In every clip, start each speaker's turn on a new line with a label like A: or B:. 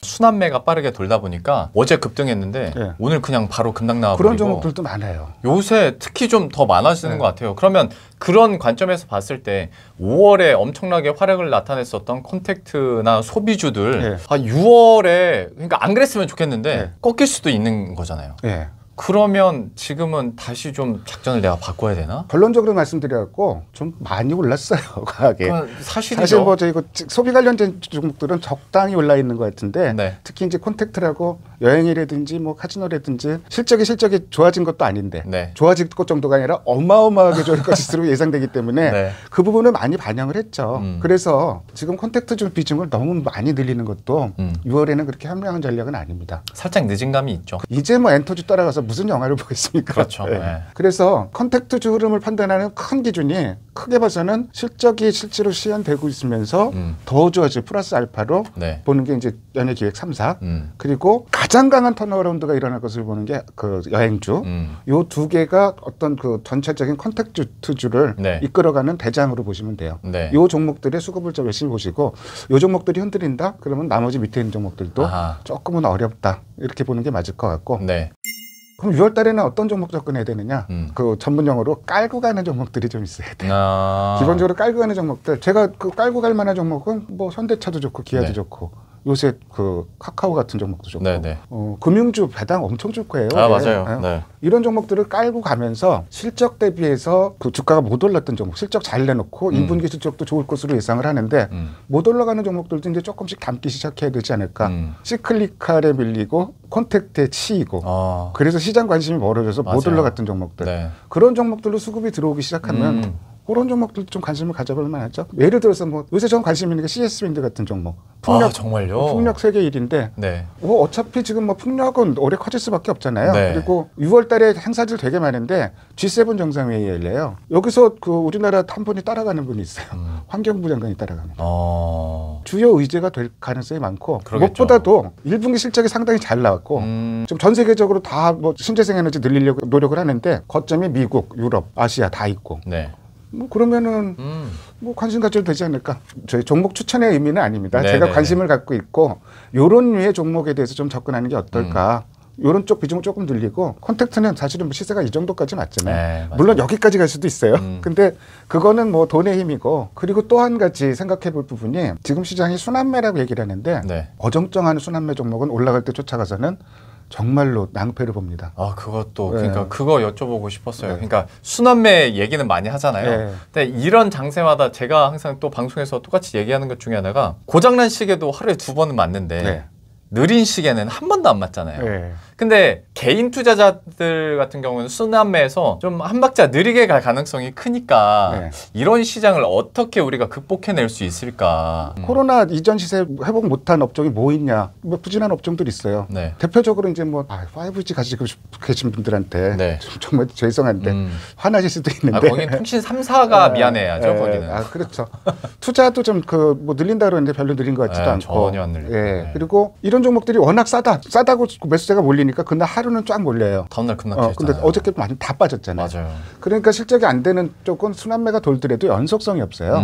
A: 순환매가 빠르게 돌다 보니까 어제 급등했는데
B: 네.
A: 오늘 그냥 바로 급락 나와버리고
B: 그런 종목들도 많아요.
A: 요새 특히 좀 더 많아지는 것 같아요. 그러면 그런 관점에서 봤을 때 5월에 엄청나게 활약을 나타냈었던 콘택트나 소비주들 6월에 그러니까 안 그랬으면 좋겠는데 꺾일 수도 있는 거잖아요. 그러면 지금은 다시 좀 작전을 내가 바꿔야 되나?
B: 결론적으로 말씀드려갖고 좀 많이 올랐어요, 과하게.
A: 사실
B: 뭐 저희 소비 관련된 종목들은 적당히 올라 있는 것 같은데 특히 이제 콘택트라고 여행이라든지 뭐 카지노라든지 실적이 좋아진 것도 아닌데 좋아질 것 정도가 아니라 어마어마하게 좋을 것으로 예상되기 때문에 그 부분을 많이 반영을 했죠. 그래서 지금 콘택트 비중을 너무 많이 늘리는 것도 6월에는 그렇게 현명한 전략은 아닙니다.
A: 살짝 늦은 감이 있죠.
B: 이제 뭐 엔터주 따라가서 무슨 영화를 보겠습니까?
A: 그렇죠.
B: 그래서 콘택트주 흐름을 판단하는 큰 기준이 크게 봐서는 실적이 실제로 시현되고 있으면서 더 좋아질 플러스 알파로 보는 게 이제 연예기획 3사 그리고 가장 강한 턴어라운드가 일어날 것을 보는 게 그 여행주 요 두 개가 어떤 그 전체적인 콘택트주를 이끌어가는 대장으로 보시면 돼요. 요 종목들의 수급을 좀 열심히 보시고 요 종목들이 흔들린다? 그러면 나머지 밑에 있는 종목들도 조금은 어렵다 이렇게 보는 게 맞을 것 같고 그럼 6월 달에는 어떤 종목 접근해야 되느냐? 그 전문 용어로 깔고 가는 종목들이 좀 있어야 돼요. 기본적으로 깔고 가는 종목들. 제가 그 깔고 갈 만한 종목은 뭐 현대차도 좋고 기아도 좋고 요새 그 카카오 같은 종목도 좋고 금융주 배당 엄청 줄 거예요.
A: 맞아요.
B: 이런 종목들을 깔고 가면서 실적 대비해서 그 주가가 못 올랐던 종목 실적 잘 내놓고 2분기 실적도 좋을 것으로 예상을 하는데 못 올라가는 종목들도 이제 조금씩 담기 시작해야 되지 않을까. 시클리칼에 밀리고 콘택트에 치이고 그래서 시장 관심이 멀어져서 못 올라갔던 종목들 그런 종목들로 수급이 들어오기 시작하면 그런 종목들도 좀 관심을 가져볼 만하죠. 예를 들어서 뭐 요새 전 관심 있는 게 CS윈드 같은 종목. 풍력,
A: 정말요?
B: 풍력 세계 1위인데 뭐 어차피 지금 뭐 풍력은 올해 커질 수밖에 없잖아요. 그리고 6월 달에 행사들 되게 많은데 G7 정상회의 열려요. 여기서 그 우리나라 한 분이 따라가는 분이 있어요. 환경부 장관이 따라가는 주요 의제가 될 가능성이 많고 무엇보다도 1분기 실적이 상당히 잘 나왔고 지금 전 세계적으로 다 뭐 신재생 에너지 늘리려고 노력을 하는데 거점이 미국, 유럽, 아시아 다 있고 뭐 그러면은 뭐 관심 가져도 되지 않을까. 저희 종목 추천의 의미는 아닙니다. 제가 관심을 갖고 있고 요런 류의 종목에 대해서 좀 접근하는 게 어떨까. 요런 쪽 비중을 조금 늘리고 콘택트는 사실은 뭐 시세가 이 정도까지 맞잖아요. 물론 여기까지 갈 수도 있어요. 근데 그거는 뭐 돈의 힘이고 그리고 또 한 가지 생각해 볼 부분이 지금 시장이 순환매라고 얘기를 하는데 어정쩡한 순환매 종목은 올라갈 때 쫓아가서는 정말로 낭패를 봅니다.
A: 그것도 그러니까 그거 여쭤보고 싶었어요. 그러니까 순환매 얘기는 많이 하잖아요. 근데 이런 장세마다 제가 항상 또 방송에서 똑같이 얘기하는 것 중에 하나가 고장난 시계도 하루에 2번은 맞는데 느린 시계는 한 번도 안 맞잖아요. 근데 개인 투자자들 같은 경우는 순환매에서 좀 한 박자 느리게 갈 가능성이 크니까 이런 시장을 어떻게 우리가 극복해낼 수 있을까.
B: 코로나 이전 시세 회복 못한 업종이 뭐 있냐. 뭐 부진한 업종들이 있어요. 대표적으로 이제 뭐 5G 가지고 계신 분들한테 정말 죄송한데 화나실 수도 있는데
A: 거기 통신 3사가 미안해야죠. 거기는.
B: 그렇죠. 투자도 좀 그 뭐 늘린다 그러는데 별로 늘린 것 같지도 않고
A: 전혀 안 늘리고.
B: 그리고 이런 종목들이 워낙 싸다고 매수세가 몰리니까 그날 하루는 쫙 몰려요.
A: 다음날 급락했잖아요.
B: 근데 어저께 많이 다 빠졌잖아요.
A: 맞아요.
B: 그러니까 실적이 안 되는 쪽은 순환매가 돌더라도 연속성이 없어요.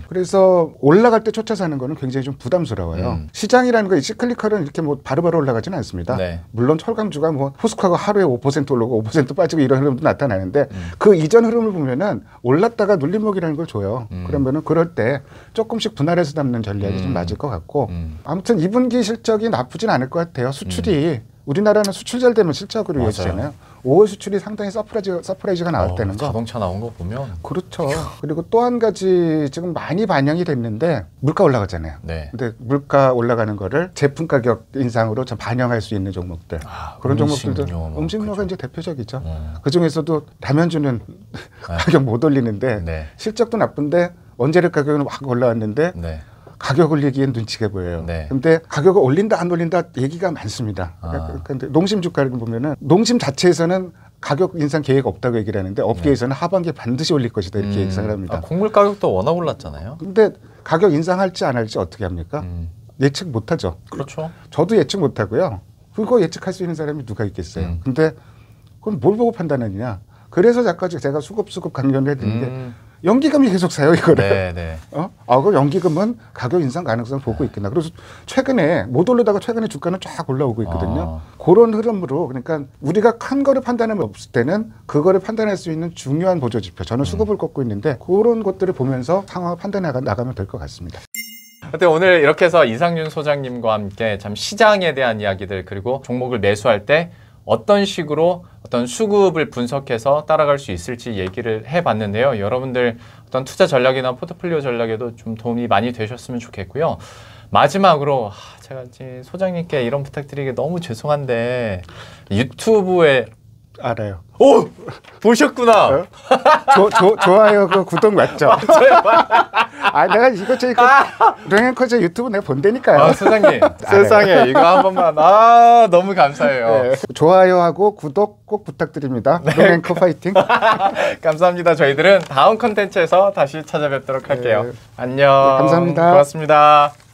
B: 그래서 올라갈 때 쫓아 사는 거는 굉장히 좀 부담스러워요. 시장이라는 거 시클리컬은 이렇게 뭐 바로바로 올라가지는 않습니다. 물론 철강주가 뭐 포스코가 하루에 5% 오르고 5% 빠지고 이런 흐름도 나타나는데 그 이전 흐름을 보면은 올랐다가 눌림목이라는 걸 줘요. 그러면은 그럴 때 조금씩 분할해서 담는 전략이 좀 맞을 것 같고 아무튼 2분기 실적이 나쁘진 않을 것 같아요. 수출이 우리나라는 수출 잘 되면 실적으로 이어지잖아요. 5월 수출이 상당히 서프라이즈가 나왔다는 거.
A: 자동차 나온 거 보면.
B: 그렇죠. 그리고 또 한 가지 지금 많이 반영이 됐는데 물가 올라가잖아요. 근데 물가 올라가는 거를 제품 가격 인상으로 좀 반영할 수 있는 종목들. 그런 종목들도 음식료가 이제 대표적이죠. 그중에서도 라면주는 가격 못 올리는데 실적도 나쁜데 원재료 가격은 확 올라왔는데 가격 올리기엔 눈치가 보여요. 근데 가격을 올린다 안 올린다 얘기가 많습니다. 근데 농심 주가를 보면은 농심 자체에서는 가격 인상 계획 없다고 얘기를 하는데 업계에서는 하반기에 반드시 올릴 것이다 이렇게 예상을 합니다.
A: 곡물 가격도 워낙 올랐잖아요.
B: 근데 가격 인상할지 안 할지 어떻게 합니까? 예측 못하죠.
A: 그렇죠.
B: 저도 예측 못하고요. 그거 예측할 수 있는 사람이 누가 있겠어요. 근데 그럼 뭘 보고 판단하느냐. 그래서 제가 수급수급 강연을 해드린 게 연기금이 계속 사요 이거를.
A: 네, 네.
B: 그 연기금은 가격 인상 가능성 보고 있구나. 그래서 최근에 못 오르다가 최근에 주가는 쫙 올라오고 있거든요. 그런 흐름으로 그러니까 우리가 큰 거를 판단하면 없을 때는 그거를 판단할 수 있는 중요한 보조 지표. 저는 수급을 꼽고 있는데 그런 것들을 보면서 상황을 판단해 나가면 될 것 같습니다.
A: 하여튼 오늘 이렇게 해서 이상윤 소장님과 함께 참 시장에 대한 이야기들 그리고 종목을 매수할 때 어떤 식으로 어떤 수급을 분석해서 따라갈 수 있을지 얘기를 해봤는데요. 여러분들 어떤 투자 전략이나 포트폴리오 전략에도 좀 도움이 많이 되셨으면 좋겠고요. 마지막으로 제가 이제 소장님께 이런 부탁드리기 너무 죄송한데 유튜브에
B: 알아요.
A: 오! 보셨구나.
B: 좋아요. 그 구독 맞죠? 내가 이거 랭앤커즈 유튜브 내가 본다니까요.
A: 소장님. 세상에 이거 한 번만. 너무 감사해요.
B: 네. 좋아요하고 구독 꼭 부탁드립니다. 랭앤커 파이팅.
A: 감사합니다. 저희들은 다음 컨텐츠에서 다시 찾아뵙도록 할게요. 안녕.
B: 네, 감사합니다.
A: 고맙습니다.